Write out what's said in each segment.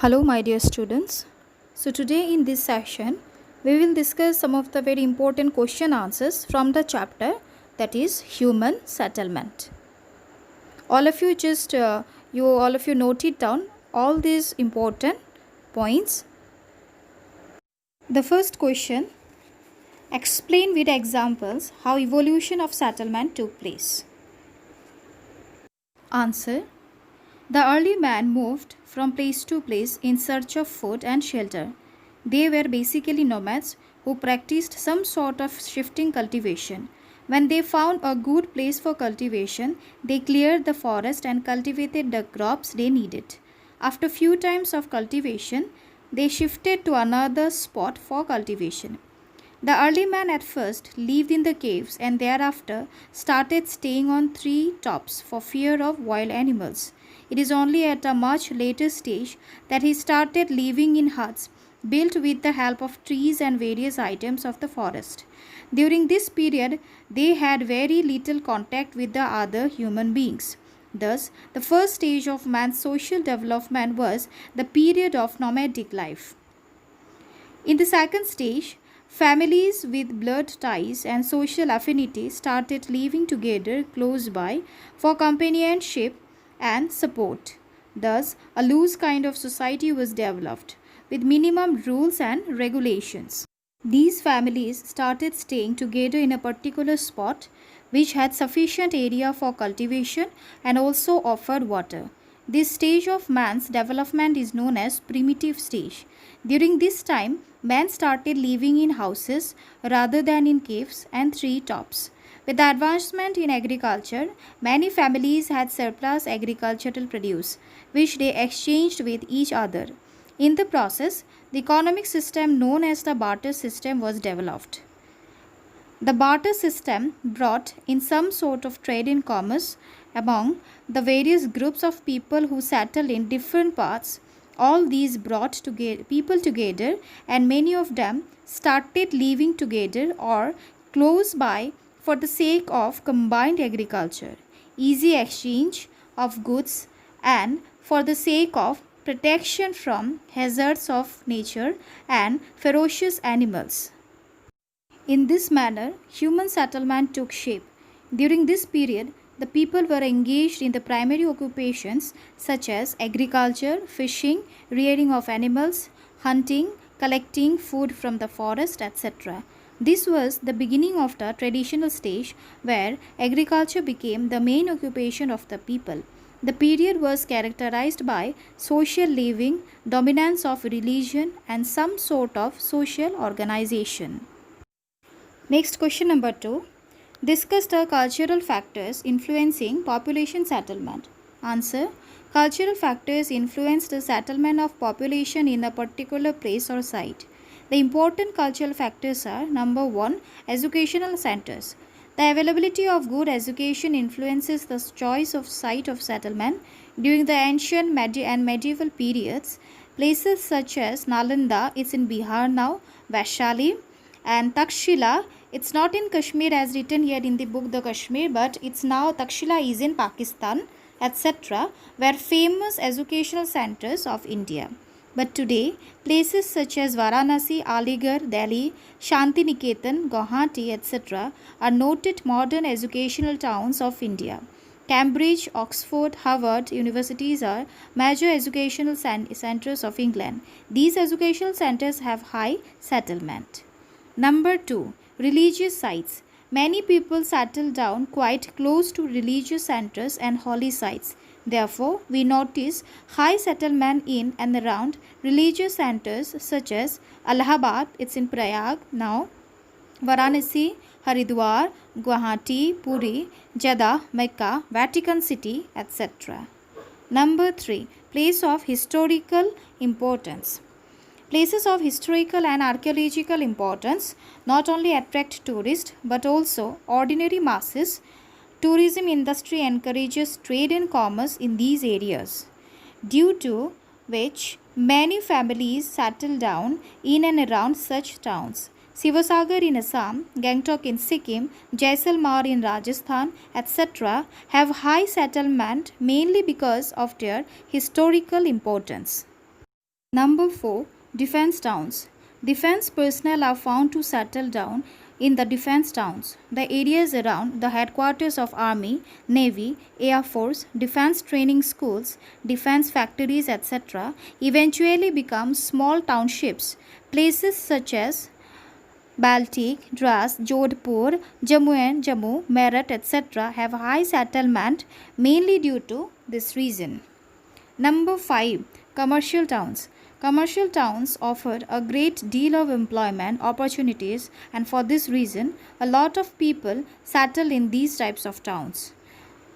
Hello, my dear students. So, today in this session, we will discuss some of the very important question answers from the chapter that is human settlement. All of you note it down all these important points. The first question: explain with examples how evolution of settlement took place. Answer: the early man moved from place to place in search of food and shelter. They were basically nomads who practiced some sort of shifting cultivation. When they found a good place for cultivation, they cleared the forest and cultivated the crops they needed. After few times of cultivation, they shifted to another spot for cultivation. The early man at first lived in the caves and thereafter started staying on tree tops for fear of wild animals. It is only at a much later stage that he started living in huts built with the help of trees and various items of the forest. During this period, they had very little contact with the other human beings. Thus, the first stage of man's social development was the period of nomadic life. In the second stage, families with blood ties and social affinity started living together close by for companionship and support. Thus, a loose kind of society was developed with minimum rules and regulations. These families started staying together in a particular spot which had sufficient area for cultivation and also offered water. This stage of man's development is known as primitive stage. During this time, men started living in houses rather than in caves and tree tops. With the advancement in agriculture, many families had surplus agricultural produce, which they exchanged with each other. In the process, the economic system known as the barter system was developed. The barter system brought in some sort of trade and commerce among the various groups of people who settled in different parts. All these brought people together, and many of them started living together or close by for the sake of combined agriculture, easy exchange of goods, and for the sake of protection from hazards of nature and ferocious animals. In this manner, human settlement took shape. During this period, the people were engaged in the primary occupations such as agriculture, fishing, rearing of animals, hunting, collecting food from the forest, etc. This was the beginning of the traditional stage where agriculture became the main occupation of the people. The period was characterized by social living, dominance of religion, and some sort of social organization. Next, question number 2. Discuss the cultural factors influencing population settlement. Answer: cultural factors influence the settlement of population in a particular place or site. The important cultural factors are: number 1, educational centers. The availability of good education influences the choice of site of settlement. During the ancient and medieval periods, places such as Nalanda, it's in Bihar now, Vaishali, and Takshila, it's not in Kashmir as written here in the book The Kashmir, but it's now Takshila is in Pakistan, etc., were famous educational centers of India. But today, places such as Varanasi, Aligarh, Delhi, Shantiniketan, Guwahati, etc., are noted modern educational towns of India. Cambridge, Oxford, Harvard universities are major educational centers of England. These educational centers have high settlement. Number 2. Religious sites. Many people settle down quite close to religious centers and holy sites. Therefore, we notice high settlement in and around religious centers such as Allahabad, it's in Prayag now, Varanasi, Haridwar, Guwahati, Puri, Jeddah, Mecca, Vatican City, etc. Number 3. Place of historical importance. Places of historical and archaeological importance not only attract tourists but also ordinary masses. Tourism industry encourages trade and commerce in these areas, due to which many families settle down in and around such towns. Sivasagar in Assam, Gangtok in Sikkim, Jaisalmer in Rajasthan, etc. have high settlement mainly because of their historical importance. Number 4. Defense towns. Defense personnel are found to settle down in the defense towns. The areas around the headquarters of Army, Navy, Air Force, defense training schools, defense factories, etc., eventually become small townships. Places such as Baltic, Dras, Jodhpur, Jammu, Meerut, etc. have high settlement mainly due to this reason. Number 5. Commercial towns. Commercial towns offer a great deal of employment opportunities, and for this reason, a lot of people settle in these types of towns.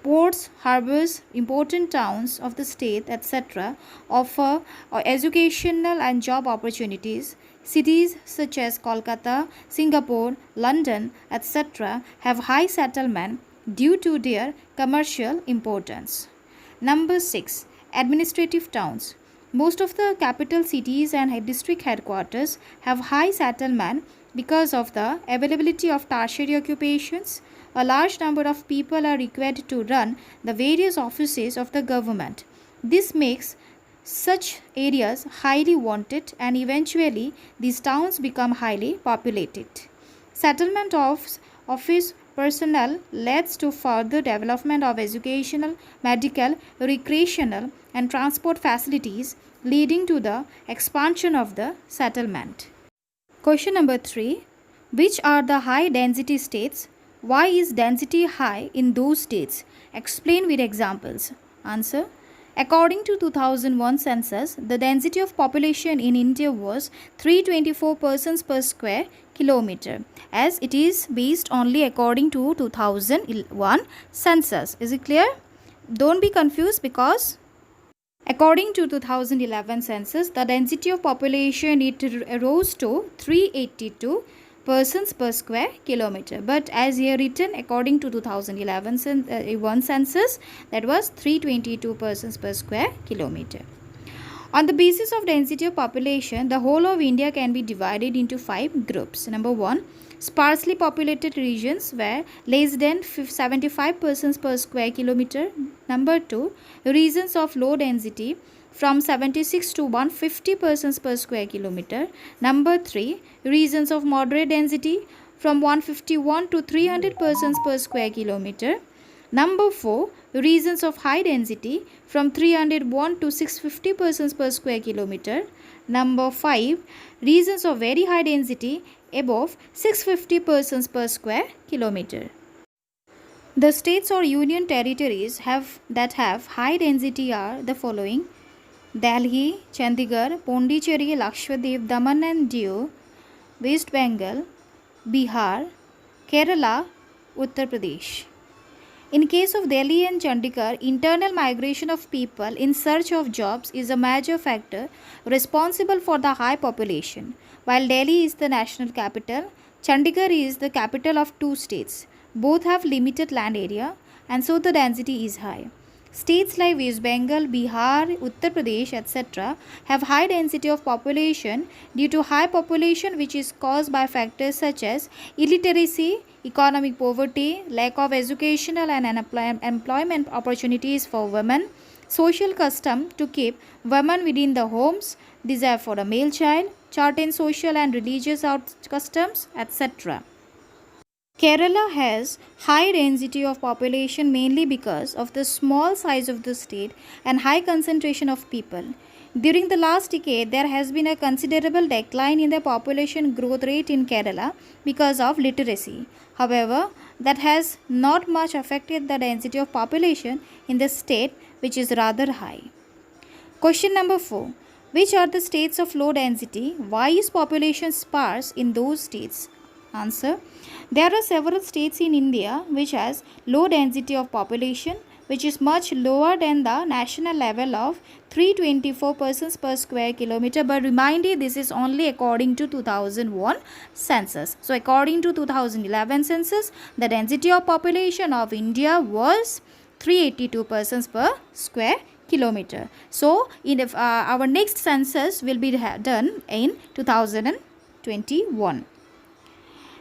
Ports, harbors, important towns of the state, etc., offer educational and job opportunities. Cities such as Kolkata, Singapore, London, etc., have high settlement due to their commercial importance. Number 6. Administrative towns. Most of the capital cities and district headquarters have high settlement because of the availability of tertiary occupations. A large number of people are required to run the various offices of the government. This makes such areas highly wanted, and eventually these towns become highly populated. Settlement of office personnel leads to further development of educational, medical, recreational, and transport facilities, leading to the expansion of the settlement. Question number 3. Which are the high density states? Why is density high in those states? Explain with examples. Answer. According to 2001 census, the density of population in India was 324 persons per square kilometer, as it is based only according to 2001 census. Is it clear? Don't be confused, because according to 2011 census, the density of population it rose to 382 persons per square kilometer, but as here written, according to 2011 census, that was 322 persons per square kilometer. On the basis of density of population, the whole of India can be divided into 5 groups. Number 1, sparsely populated regions where less than 75 persons per square kilometer. Number 2, regions of low density from 76 to 150 persons per square kilometer. Number 3, regions of moderate density from 151 to 300 persons per square kilometer. Number 4, regions of high density from 301 to 650 persons per square kilometer. Number 5, regions of very high density above 650 persons per square kilometer. The states or union territories that have high density are the following: Delhi, Chandigarh, Pondicherry, Lakshadweep, Daman and Diu, West Bengal, Bihar, Kerala, Uttar Pradesh. In case of Delhi and Chandigarh, internal migration of people in search of jobs is a major factor responsible for the high population. While Delhi is the national capital, Chandigarh is the capital of 2 states. Both have limited land area, and so the density is high. States like West Bengal, Bihar, Uttar Pradesh, etc. have high density of population due to high population which is caused by factors such as illiteracy, economic poverty, lack of educational and employment opportunities for women, social custom to keep women within the homes, desire for a male child, certain social and religious customs, etc. Kerala has high density of population mainly because of the small size of the state and high concentration of people. During the last decade, there has been a considerable decline in the population growth rate in Kerala because of literacy. However, that has not much affected the density of population in the state, which is rather high. Question number 4. Which are the states of low density? Why is population sparse in those states? Answer. There are several states in India which has low density of population, which is much lower than the national level of 324 persons per square kilometer. But remind you, this is only according to 2001 census. So according to 2011 census, the density of population of India was 382 persons per square kilometer. So in our next census will be done in 2021.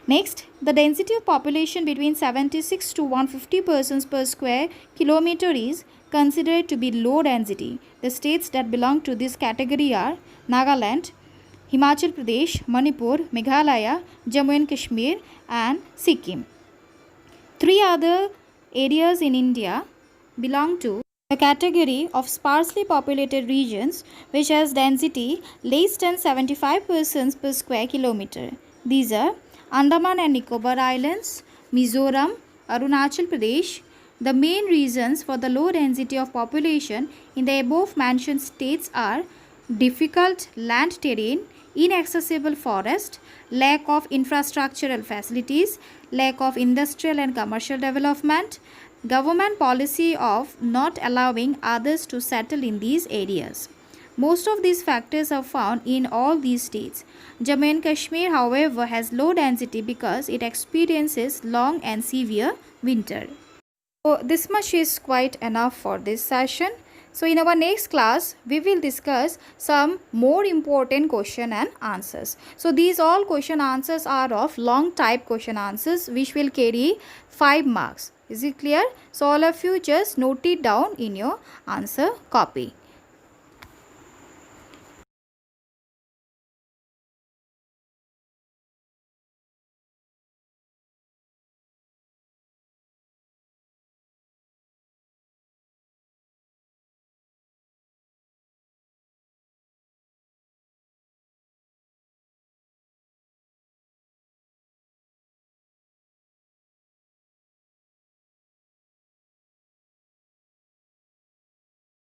Next, the density of population between 76 to 150 persons per square kilometer is considered to be low density. The states that belong to this category are Nagaland, Himachal Pradesh, Manipur, Meghalaya, Jammu and Kashmir, and Sikkim. Three other areas in India belong to the category of sparsely populated regions which has density less than 75% per square kilometer. These are Andaman and Nicobar Islands, Mizoram, Arunachal Pradesh. The main reasons for the low density of population in the above mentioned states are difficult land terrain, inaccessible forest, lack of infrastructural facilities, lack of industrial and commercial development, government policy of not allowing others to settle in these areas. Most of these factors are found in all these states. Jammu and Kashmir, however, has low density because it experiences long and severe winter. So this much is quite enough for this session. So in our next class, we will discuss some more important question and answers. So these all question answers are of long type question answers which will carry 5 marks. Is it clear? So all of you just note it down in your answer copy.